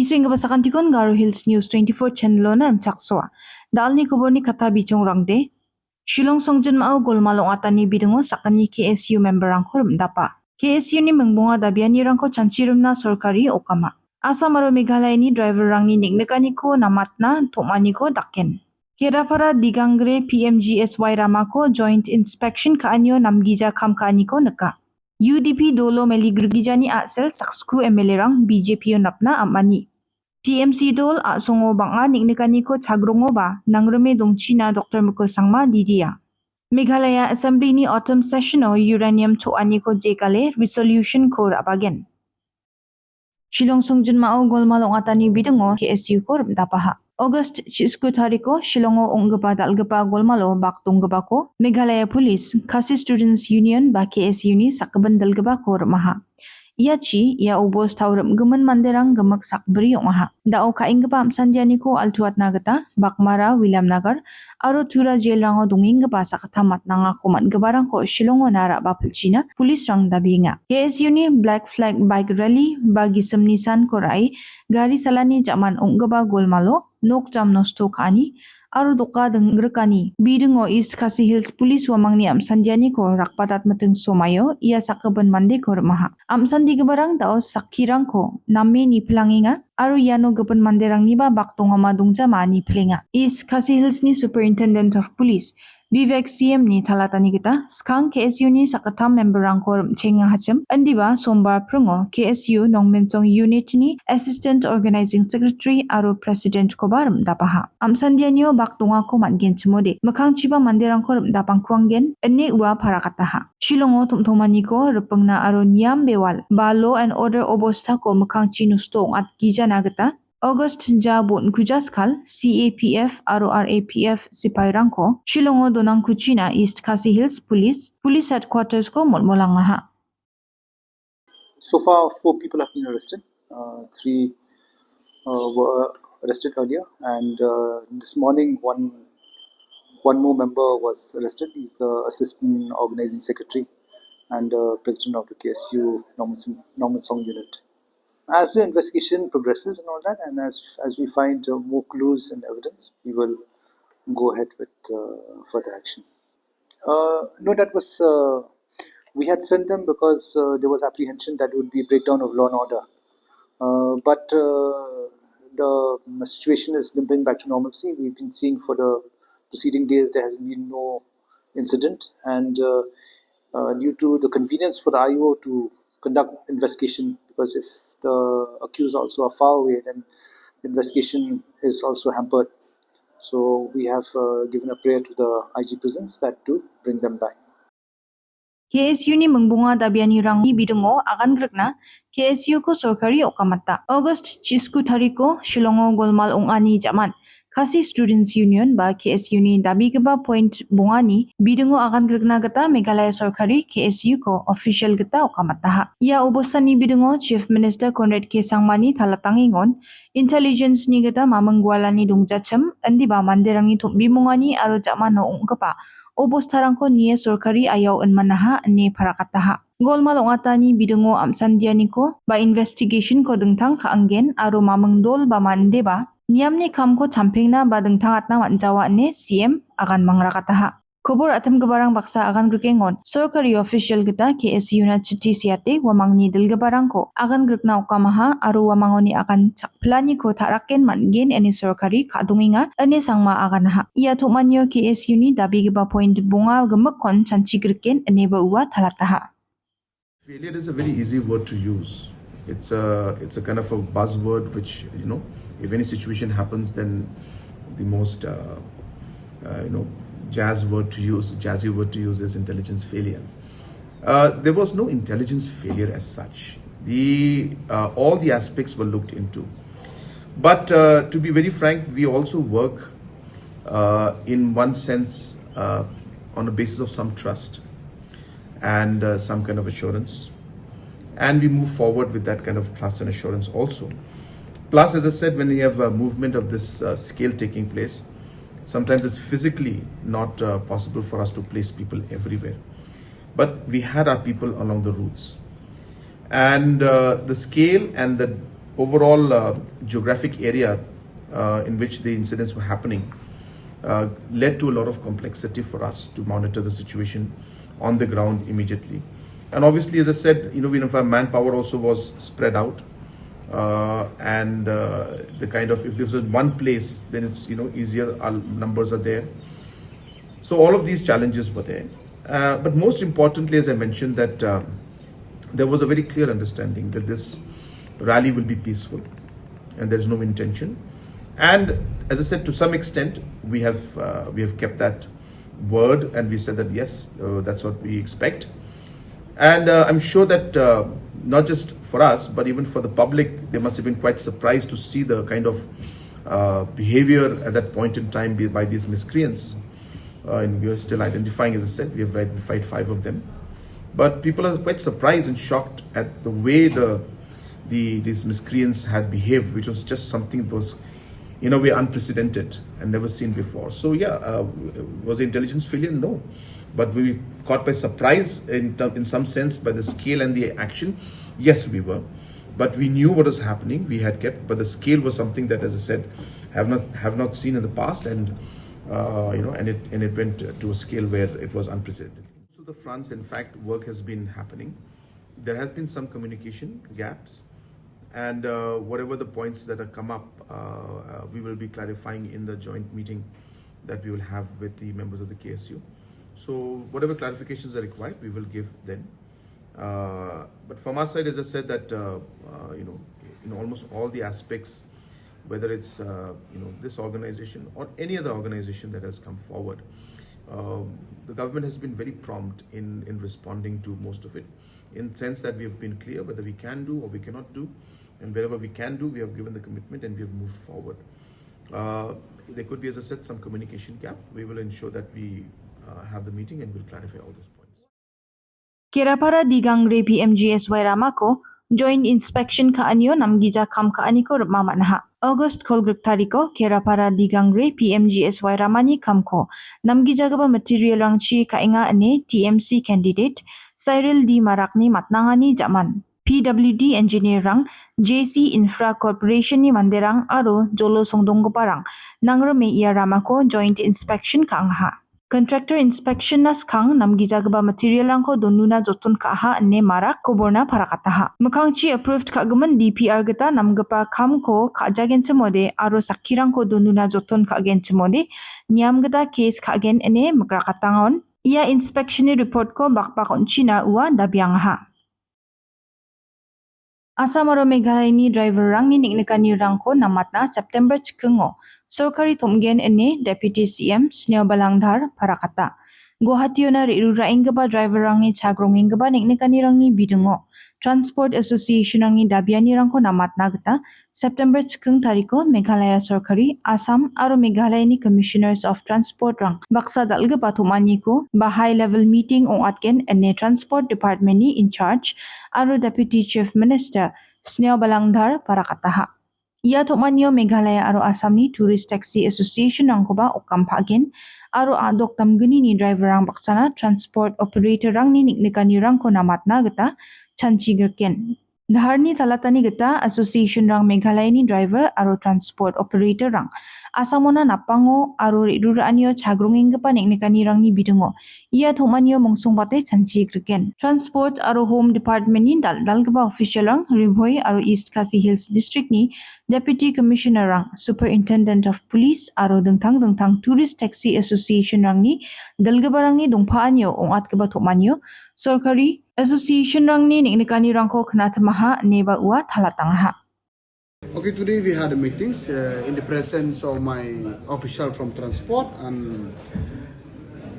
Iswing basakan tikon GARO HILLS NEWS24 channel na mchaksoa. Dalni kubor ni kata bichong rangde. Shillong songjun mao golmalong atani bidungo sakani KSU member rangko mdapa. KSU ni mengbunga dabiani rangko chanchirumna sorkari okama. Asam aro Meghalaya ni driver rangni niknekani ko namatna tokmani ko daken. Kedapara digangre PMGSY ramako joint inspection kaanyo namgija kam kaani ko neka. UDP dolo meligrgijani atsel saksku MLA rang BJP napna amani. TMC dol songo banga niknikani ko chagrongo ba nangrome dongchina Dr. Mukul Sangma Didia. Meghalaya Assembly ni autumn session o uranium choani ko jekale resolution ko rabagen. Shillong songjun mao golmalong atani bidungo KSU ko dapaha. August 19 tariko Shillongo onggapa dalgapa golmalo baktunggapa ko Meghalaya Police Khasi Students Union ba KSU ni sakban dalgapa ko maha. Ia chi ia ubos taurum gemen manderang gemek sakberi maha. Dao kainggapa amsandiani ko altuat nagata Bakmara William Nagar aro tura jail rango dunginggapa sakatamat nanga komat gebarang ko Shillongo nara bapelchina police rang dabinga. KSU ni Black Flag Bike Rally bagi semnisan korai gari salani jaman onggapa golmalo nok jam nosto kani aro doka dengrekani bidungo East Khasi Hills Police wamangni amsandiani ko rakpatat mateng somayo ia sakaban mande ko maha amsandi gebarang dao sakkirang ko namme ni pelanginga aro yano gaban manderang ni ba baktongama dungja mani plenga East Khasi Hills ni Superintendent of Police Vivek CM ni talatani kita skang KSU ni sakatam member rangko chenga hacham andiba sombar prungo KSU nongmentong unit ni Assistant Organizing Secretary aro President ko baram dapaha amsandianyo baktonga ko mangen chmode makang chiba manderang ko dapang kuanggen enne uwa parakataha Shillongo tumthomani ko repengna aro niam bewal ba law and order obosta ko makang chinusto at gijana gata August jabon kujaskal CAPF aro RAPF sipairangko Shillongo donang kuchina East Khasi Hills Police headquarters ko molmolangaha. So far, 4 people have been arrested. 3 were arrested earlier, and this morning one more member was arrested. He's the assistant organizing secretary and president of the KSU Norman Song unit. As the investigation progresses and all that, and as we find more clues and evidence, we will go ahead with further action. No, that was we had sent them because there was apprehension that it would be a breakdown of law and order. But the situation is limping back to normalcy. We've been seeing for the preceding days there has been no incident, and due to the convenience for the IO to conduct investigation, because if the accused also are far away, then the investigation is also hampered. So we have given a prayer to the IG prisons that to bring them back. KSU ni mengbunga dabiani rang ni bidungo akan grekna KSU ko sorkari okamata. August 19 tariko Shillongo golmal ongani jaman. Khasi Students Union ba KSU ni dabi keba point bungani bidungo akan grekna gata Meghalaya sorkari KSU ko official gata okamata. Ia ubosan ni bidungo Chief Minister Conrad K. Sangmani talatangingon intelligence ni gata mamanggwalani dungjachem andi ba manderangi bimungani aro jaman no ongkapa obostarangko niye sorkari ayaw enmanaha ne parakataha. Golmal ongatani bidungo amsandiani ko ba investigation ko dengtang kaanggen aro mamengdol ba mande ba niamni kamko champengna ba dengtangatna wanjawa ne CM akan mangrakataha. Kobor atam gebarang baksa akan grekengon sorkari official kita KSU na cuti siate wamangni delgebarang ko akan grekna okamaha aro wamangoni akan plani ko taraken manggen ene sorkari kadunginga ene sangma akan ha. Ia tukmanyo KSU ni dabi geba point bunga gemekon chanchi greken ene ba uwa talataha. Failure is a very easy word to use. It's a kind of a buzzword which, if any situation happens, then the most jazzy word to use is intelligence failure. There was no intelligence failure as such. All the aspects were looked into. But to be very frank, we also work in one sense on the basis of some trust and some kind of assurance. And we move forward with that kind of trust and assurance also. Plus, as I said, when we have a movement of this scale taking place, sometimes it's physically not possible for us to place people everywhere. But we had our people along the routes. And the scale and the overall geographic area in which the incidents were happening led to a lot of complexity for us to monitor the situation on the ground immediately. And obviously, as I said, our manpower also was spread out. And the kind of, if this was one place, then it's easier, our numbers are there. So all of these challenges were there. But most importantly, as I mentioned, that there was a very clear understanding that this rally will be peaceful and there's no intention. And as I said, to some extent, we have kept that word, and we said that yes, that's what we expect. And I'm sure that not just for us, but even for the public, they must have been quite surprised to see the kind of behavior at that point in time by these miscreants. And we are still identifying, as I said, we have identified 5 of them. But people are quite surprised and shocked at the way these miscreants had behaved, which was just something that was, in a way, unprecedented and never seen before. So yeah, was the intelligence failure? No. But we were caught by surprise in some sense by the scale and the action. Yes, we were. But we knew what was happening. We had kept, but the scale was something that, as I said, have not seen in the past, and and it went to a scale where it was unprecedented. So the fronts, in fact, work has been happening. There has been some communication gaps, and whatever the points that have come up, we will be clarifying in the joint meeting that we will have with the members of the KSU. So whatever clarifications are required, we will give then. But from our side, as I said, that in almost all the aspects, whether it's this organization or any other organization that has come forward, the government has been very prompt in responding to most of it, in the sense that we have been clear whether we can do or we cannot do, and wherever we can do, we have given the commitment and we have moved forward. There could be, as I said, some communication gap. We will ensure that we have the meeting and we'll clarify all those points. Kira-para digangre PMGS Wairamako joint inspection ka anyo namgija kam ka aniko mamanaha. August kolgruk tariko Kira-para digangre PMGS Wairamani kamko namgija gaba material rangchi ka inga ane TMC candidate Cyril D Marakni matnangani jaman. PWD engineer rang JC Infra Corporation ni manderang aro jolo songdonggo parang nangrome iya ramako joint inspection ka angha. Contractor inspection nas kang namgijagaba material rangko donuna jotun kaha ne marak koborna parakataha. Mukangchi approved kagaman DPR gata namgapa kamko kajagenchemode aro sakirangko donuna jotun kagenchemode niam gata case kagen ene mukrakatangon. Ia inspection report ko bakbakon China ua dabiangha. Assam aro Meghalaya driver rang ni niknikani rangko namatna September chikengo Sorkari Tomgen ene Deputy CM Sneo Balangdhar parakata. Guwahati na rirura ingaba driver rang ni chagrong ingaba niknikani rang ni bidungo. Transport Association rang ni dabiani rangko namatna gata September chikeng tariko Meghalaya Sorkari Assam aro Meghalaya ni Commissioners of Transport rang baksa dalga patumani ko ba high level meeting ong atken ene Transport Department ni in charge aro Deputy Chief Minister Sneo Balangdhar parakataha. Ia tomanyo Meghalaya aro Assam ni Tourist Taxi Association rang ko ba okam pagin aro adok tamgani ni driver rang baksana transport operator rang ni niknikani rang ko namatna gata chanchi gerken. Dhaharni talatani gata association rang Meghalaya ni driver aro transport operator rang Asamona napango aro rirura anyo chagronging gapa niknikani rang ni bidungo. Ia tomanyo mongsong bate chanchi gerken. Transport aro Home Department ni dal gaba official rang Ribhoi aro East Khasi Hills District ni Deputy Commissioner rang Superintendent of Police aro dengtang Tourist Taxi Association rang ni dalgaba rang ni dongpa anyo ongat gaba tomanyo Sorkari Association rang ni niknikani rang ko khnatamaha neba ua thalatangha. Okay, today we had a meetings in the presence of my official from transport and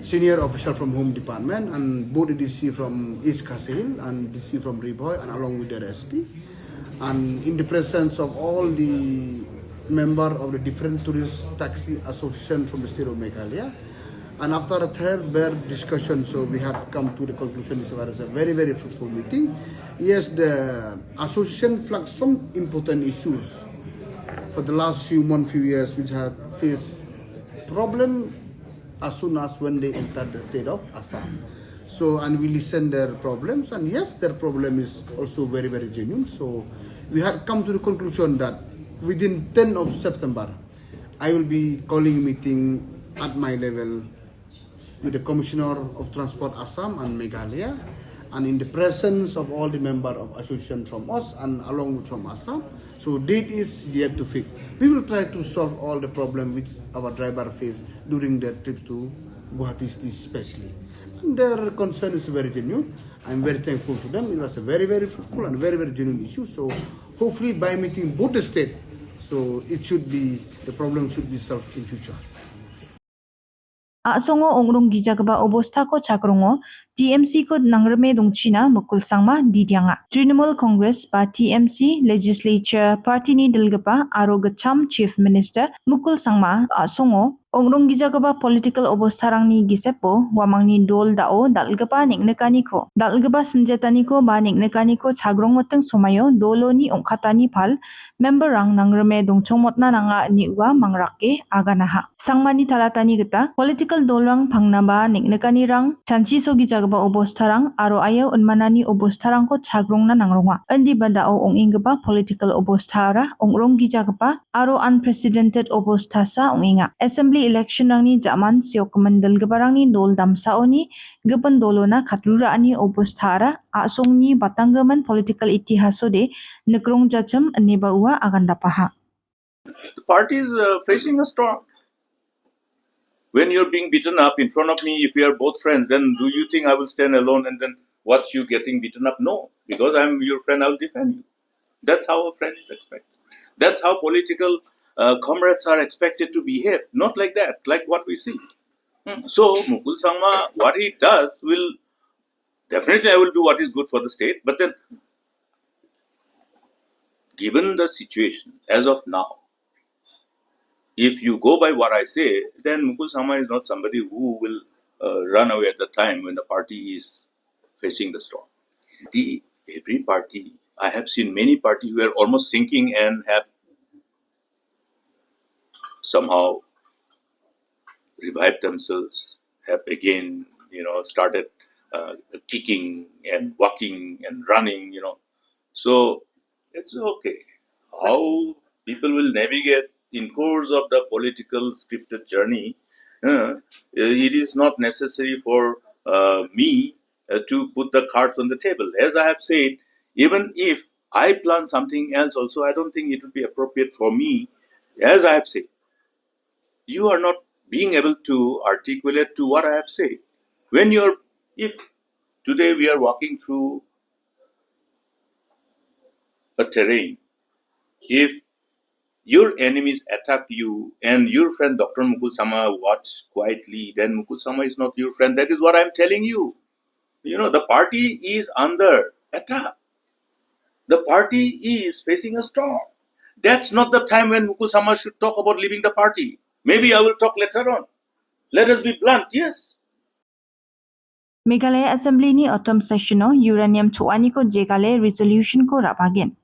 senior official from Home Department and both the DC from East Khasi Hills and DC from Ribhoi and along with their SP, and in the presence of all the member of the different tourist taxi association from the state of Meghalaya. And after a third discussion, so we have come to the conclusion this was a very, very fruitful meeting. Yes, the association flagged some important issues for the last few months, few years, which have faced problem as soon as when they entered the state of Assam. So, and we listen their problems, and yes, their problem is also very, very genuine. So, we had come to the conclusion that within 10 of September, I will be calling a meeting at my level with the Commissioner of Transport Assam and Meghalaya, and in the presence of all the members of association from us and along with from Assam. So date is yet to fix. We will try to solve all the problem which our driver face during their trips to Guwahati especially. And their concern is very genuine. I'm very thankful to them. It was a very, very fruitful and very, very genuine issue. So hopefully by meeting both the state, so it should be, the problem should be solved in future. Asongo ongrong gijagaba obostha ko chakrongo TMC ko nangrame dongchina mukul sangma didyanga. Trinamool Congress ba TMC Legislature Party ni dilgapa aro gacham Chief Minister mukul sangma asongo ongrong gijagaba political obostharangni gisepo wamangni dol dao dalgapa ningnekani ko. Dalgaba senjatani ko ba ningnekani ko chagrong moteng somayo dolo ni ongkhatani phal member rang nangrame dongchongmotna nanga niwa mangrake aganaha. Sangmani talatani gita political dolrang pangnaba ningnekani rang chanchi sogi jagaba obostharang aro ayaw unmanani obostharang ko chagrongna nangronga. Andi bandao ongingaba political obosthara ongrong gijagaba aro unprecedented obosthasa onginga. Assembly election rangni jaman siokman dalgabarangni dol damsaoni gaban dolona khatruraani obosthara asongni batanggaman political itihasode nekrong jacham neba uwa agandapaha. The party is facing a storm. When you're being beaten up in front of me, if we are both friends, then do you think I will stand alone and then watch you getting beaten up? No, because I'm your friend, I'll defend you. That's how a friend is expected. That's how political comrades are expected to behave. Not like that, like what we see. So, Mukul Sangma, what he does will, definitely I will do what is good for the state, but then, given the situation as of now, if you go by what I say, then Mukul Sangma is not somebody who will run away at the time when the party is facing the storm. Every party, I have seen many parties who are almost sinking and have somehow revived themselves, have again, started kicking and walking and running, So it's okay. How people will navigate in course of the political scripted journey, it is not necessary for me to put the cards on the table. As I have said, even if I plan something else also, I don't think it would be appropriate for me. As I have said, you are not being able to articulate to what I have said. If today we are walking through a terrain, if your enemies attack you and your friend Dr. Mukul Sangma watch quietly, then Mukul Sangma is not your friend. That is what I am telling you. The party is under attack. The party is facing a storm. That's not the time when Mukul Sangma should talk about leaving the party. Maybe I will talk later on. Let us be blunt, yes. Meghalaya Assembly ni autumn session uranium chuani ko jegale resolution ko rapagen.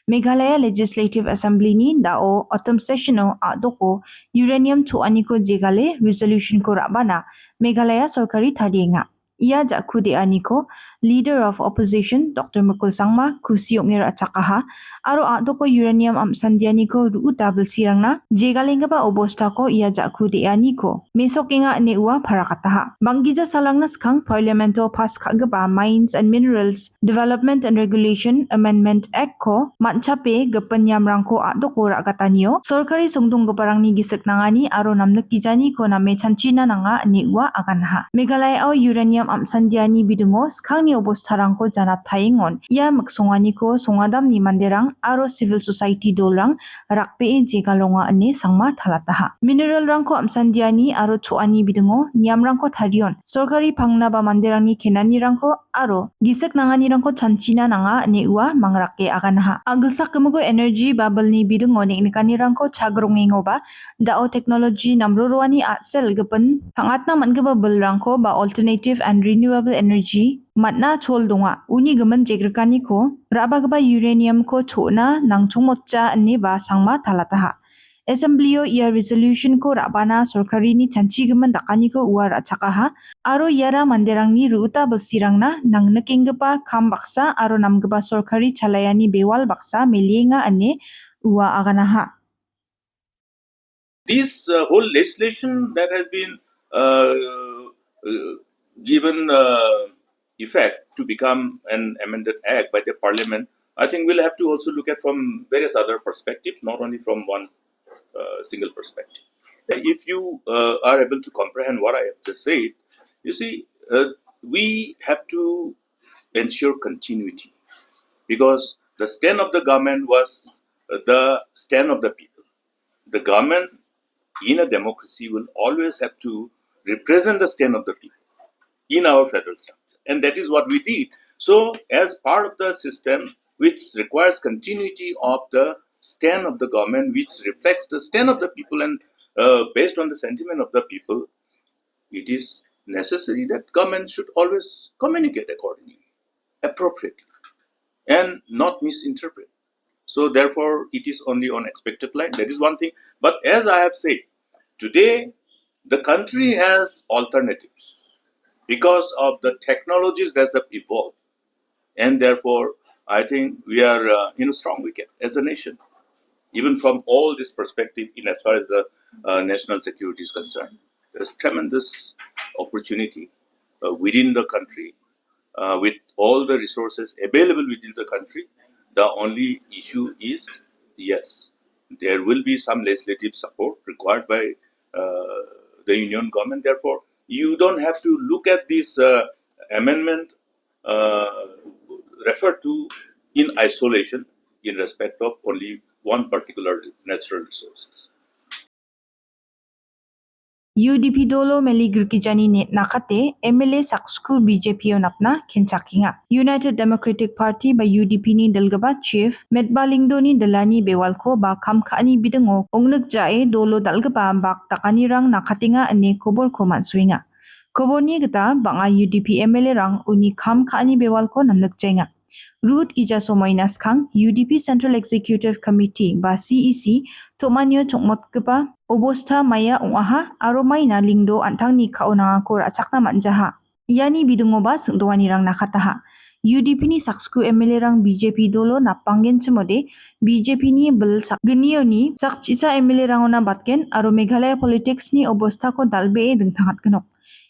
Meghalaya Legislative Assembly ni dao autumn session adoko uranium chuani ko jegale resolution ko rabana Meghalaya Sarkari thadienga. Ia jakhude aniko Leader of Opposition Dr. Mukul Sangma kusiongir atakaha aro adoko uranium amsandiani ko ruuta sirangna jegalenga ba obosta ko ia jakhude aniko mesokenga neua parakataha banggiza salangna skang Parliamento pass kagaba Mines and Minerals Development and Regulation Amendment Act ko manchape gapanyamrangko adoko ragatanio sorkari songdong gaparangni gisaknangani aro namnakijani ko name chanchina nanga neua aganha Meghalaya o uranium amsandiani bidungo skangni obostharangko janap thaingon ia maksongani ko songadam ni manderang aro civil society dolrang rakpe jegalonga ane sangma thalataha mineral rangko amsandiani aro choani bidungo niamrangko tharion sorkari phangna ba manderangni kenani rangko aro gisak nangani rangko chanchina nanga neua mangrake aganaha agilsak kemugo energy bubble ni bidungo neknikani rangko chagrongengo ba dao technology namrorwani atsel gapan thangatna mangaba bulrangko ba alternative and renewable energy matna chol donga uni gaman jegrikani ko rabagaba uranium ko chona nangchongmocha ani ba sangma thalataha Assemblyo ia resolution ko rabana sorkari ni chanchigiman dakani ko ua rachakaha aro iara manderangni ruuta balsirangna nangnekenggipa kam baksa aro namgipa sorkari chalayani bewal baksa melienga ane ua aganaha. This whole legislation that has been given effect to become an amended act by the parliament, I think we'll have to also look at from various other perspectives, not only from one single perspective. If you are able to comprehend what I have just said, you see, we have to ensure continuity, because the stand of the government was the stand of the people. The government in a democracy will always have to represent the stand of the people in our federal structure, and that is what we did. So, as part of the system which requires continuity of the stand of the government, which reflects the stand of the people and based on the sentiment of the people, it is necessary that government should always communicate accordingly, appropriately, and not misinterpret. So therefore, it is only on expected line. That is one thing. But as I have said, today the country has alternatives because of the technologies that have evolved, and therefore I think we are in a strong wicket as a nation, even from all this perspective. In as far as the national security is concerned, there's tremendous opportunity within the country with all the resources available within the country. The only issue is, yes, there will be some legislative support required by the union government. Therefore, you don't have to look at this amendment uh, referred to in isolation in respect of only one particular natural resources. UDP dolo meligirkijani net nakate MLA saksku BJP napna kencakinga. United Democratic Party ba UDP ni dalgaba chief Medbalingdo ni dalani bewalko ba kamkani bidengo ongnuk jae dolo dalgaba bak takani rang nakatinga ane kobor ko mansuinga. Kobor ni gata banga UDP MLA rang uni kamkani bewalko namnuk jainga. Ruth Ija Somoinas Kang, UDP Central Executive Committee ba CEC, Tomanyo Chokmot Kepa, Obosta Maya Ungaha, Aromay na Lingdo Antang ni Kaunanga ko Ratsakna Manjaha. Yani bidungo ba sengdoani rang nakataha. UDP ni saksku MLA rang BJP dolo napanggen cemode, BJP ni bel sak genio ni sakcisa MLA rangona batken, aro Meghalaya politics ni obosta ko dalbe dengtangat kenok.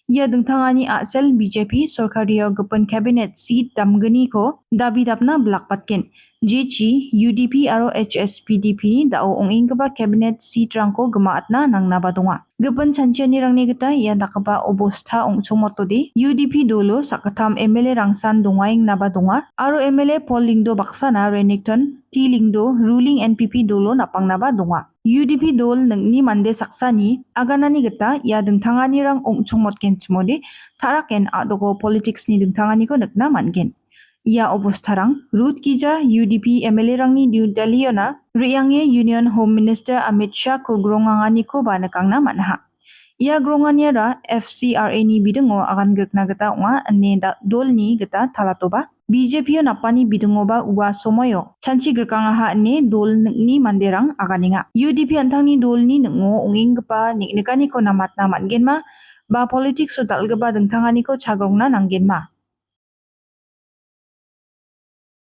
Ia dengtangani asal BJP sorkario gepen cabinet seat damgeni ko dabi dapna belakpatken. JC, UDP aro HSPDP ni dao onging keba cabinet seat rangko gemaatna nang nabadonga. Gepen canciani rangni geta ia dakaba obosta ongchomoto de UDP dolo sakatam MLA rangsan dongaing nabadonga aro MLA Paul Lingdo baksana Renekton T Lingdo ruling NPP dolo napang nabadonga. UDP dol nengni mande saksani aganani geta ia dengtangani rang ongchongmotken cemode taraken adogo politics ni dengtangani ko nekna mangen. Ia obostarang Ruth Kija UDP MLA rangni New Delhi na Riangye Union Home Minister Amit Shah ko grongangani ko ba nekangna manha. Ia grongania ra FCRA ni bidengo akan gerkna geta unga ane dol ni geta talatoba BJP napani bidengo ba uwa somoyo chanchi gerkangaha ane dol ni manderang aganinga UDP antangni dol ni nengo onging gepa niknekani ko namatna mangenma ba politik so dalgeba dengtangani ko chagrongna nanggenma.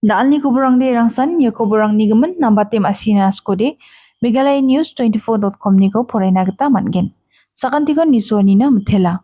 Dal ni kuburang de rangsan ya kuburang ni gemen nambatem asina skode Meghalaya News24.com ni ko porena geta mangen. Sakantikon nisuanina mthela.